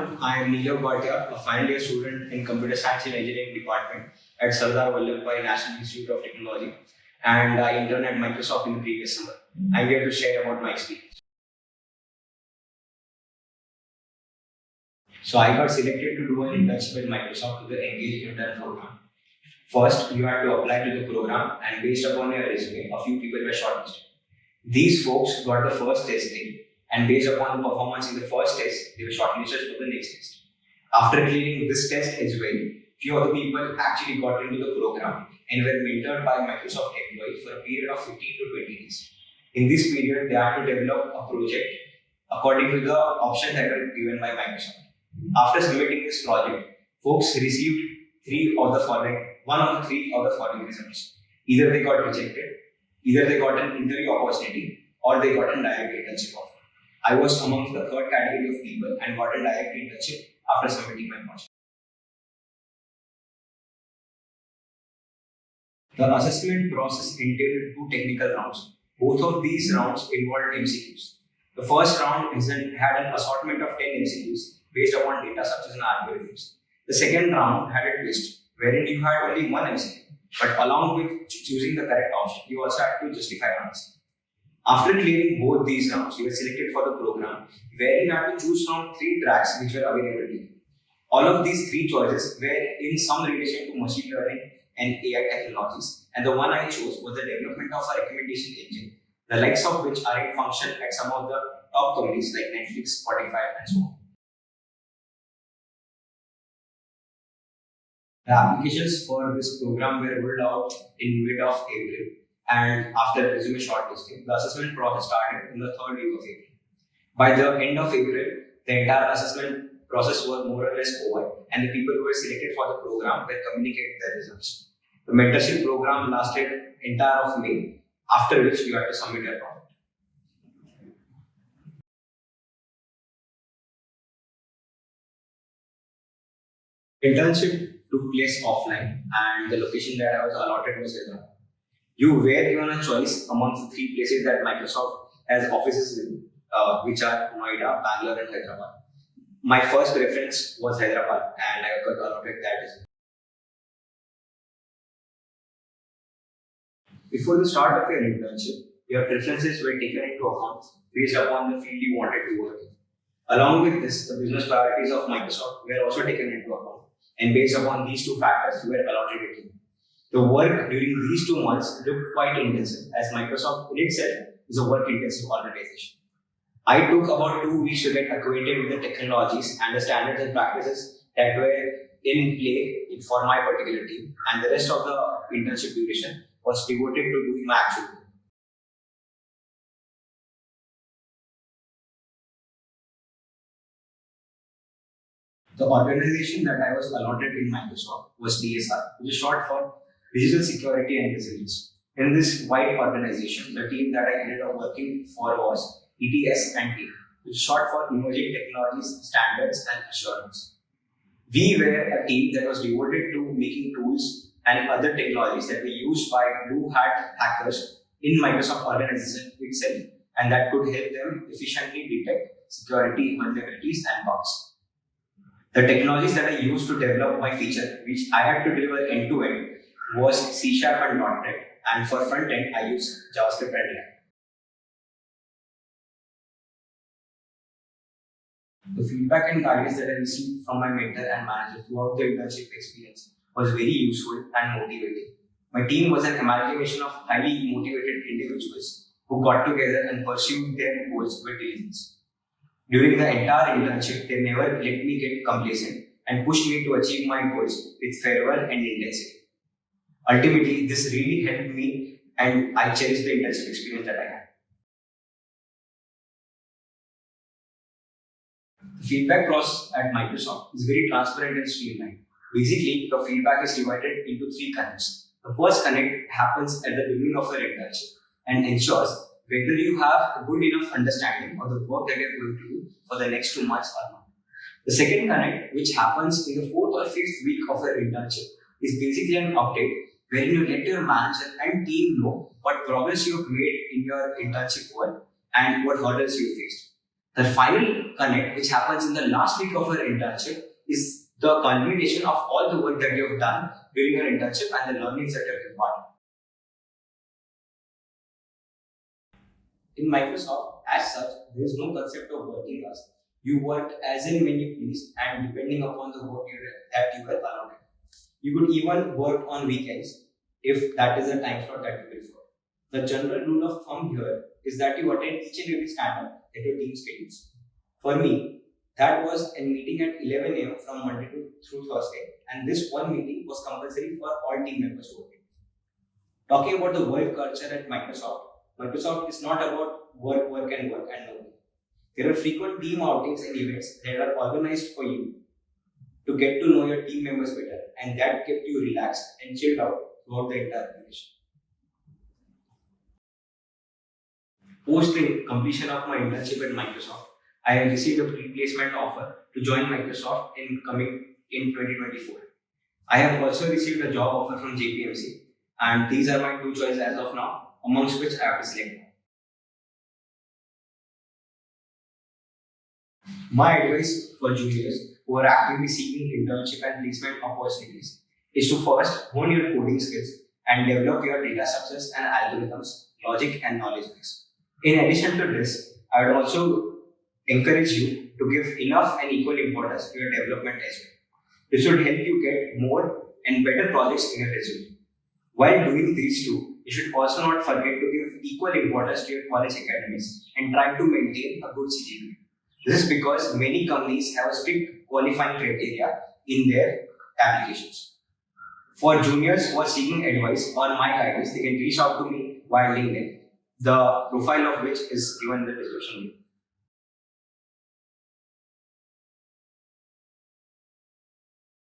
everyone, I am Neelav Bhatiya, a final year student in Computer Science and Engineering Department at Sardar Vallabhbhai National Institute of Technology, and I interned at Microsoft in the previous summer. I'm here to share about my experience. So I got selected to do an internship with Microsoft with the Engage Intern program. First, you had to apply to the program, and based upon your resume, a few people were shortlisted. These folks got the first testing, and based upon the performance in the first test, they were shortlisted for the next test. After clearing this test as well, few other people actually got into the program and were mentored by Microsoft employees for a period of 15 to 20 days. In this period, they had to develop a project according to the options that were given by Microsoft. After submitting this project, folks received one of the three of the following results. Either they got rejected, either they got an interview opportunity, or they got a direct internship offer. I was amongst the third category of people and got a direct internship after submitting my project. The assessment process entailed two technical rounds. Both of these rounds involved MCQs. The first round had an assortment of 10 MCQs based upon data structures and algorithms. The second round had a twist wherein you had only one MCQ, but along with choosing the correct option, you also had to justify an answer. After clearing both these rounds, you were selected for the program where you had to choose from 3 tracks which were available to you. All of these 3 choices were in some relation to machine learning and AI technologies, and the one I chose was the development of a recommendation engine, the likes of which are in function at some of the top companies like Netflix, Spotify, and so on. The applications for this program were rolled out in mid of April, and after resume shortlisting, the assessment process started in the 3rd week of April. By the end of April, the entire assessment process was more or less over, and the people who were selected for the program were communicated their results. The mentorship program lasted entire of May, after which you had to submit your project. Internship took place offline, and the location that I was allotted was Hyderabad. You were given a choice amongst the 3 places that Microsoft has offices in, which are Noida, Bangalore, and Hyderabad. My first preference was Hyderabad, and I got allotted that as well. Before the start of your internship, your preferences were taken into account based upon the field you wanted to work in. Along with this, the business priorities of Microsoft were also taken into account, and based upon these 2 factors, you were allotted a team. The work during these 2 months looked quite intensive, as Microsoft in itself is a work-intensive organization. I took about 2 weeks to get acquainted with the technologies and the standards and practices that were in play for my particular team, and the rest of the internship duration was devoted to doing my actual work. The organization that I was allotted in Microsoft was DSR, which is short for Digital Security and Resilience. In this wide organization, the team that I ended up working for was ETS&T, which is short for Emerging Technologies, Standards and Assurance. We were a team that was devoted to making tools and other technologies that were used by blue hat hackers in Microsoft organization itself, and that could help them efficiently detect security vulnerabilities and bugs. The technologies that I used to develop my feature, which I had to deliver end-to-end, was C# and .NET, and for front-end, I used JavaScript and React. The feedback and guidance that I received from my mentor and manager throughout the internship experience was very useful and motivating. My team was an amalgamation of highly motivated individuals who got together and pursued their goals with diligence. During the entire internship, they never let me get complacent and pushed me to achieve my goals with fervor and intensity. Ultimately, this really helped me, and I cherish the internship experience that I had. The feedback process at Microsoft is very transparent and streamlined. Basically, the feedback is divided into 3 connects. The first connect happens at the beginning of your internship and ensures whether you have a good enough understanding of the work that you're going to do for the next 2 months or not. The second connect, which happens in the 4th or 5th week of your internship, is basically an update wherein you let your manager and team know what progress you have made in your internship work and what hurdles you faced. The final connect, which happens in the last week of your internship, is the culmination of all the work that you have done during your internship and the learnings that you have imparted. In Microsoft, as such, there is no concept of working hours. You work as and when you please, and depending upon the work that you were allotted. You could even work on weekends if that is the time slot that you prefer. The general rule of thumb here is that you attend each and every stand-up at your team schedules. For me, that was a meeting at 11 a.m. from Monday through Thursday, and this one meeting was compulsory for all team members working. Talking about the work culture at Microsoft, Microsoft is not about work, and no work. There are frequent team outings and events that are organized for you to get to know your team members better, and that kept you relaxed and chilled out throughout the entire duration. Post the completion of my internship at Microsoft, I have received a pre-placement offer to join Microsoft in 2024. I have also received a job offer from JPMC, and these are my two choices as of now, amongst which I have to select. My advice for juniors who are actively seeking internship and placement opportunities is to first hone your coding skills and develop your data structures and algorithms, logic and knowledge base. In addition to this, I would also encourage you to give enough and equal importance to your development as well. This would help you get more and better projects in your resume. While doing these two, you should also not forget to give equal importance to your college academics and try to maintain a good CGPA. This is because many companies have strict qualifying criteria in their applications. For juniors who are seeking advice or my guidance, they can reach out to me via LinkedIn, the profile of which is given in the description.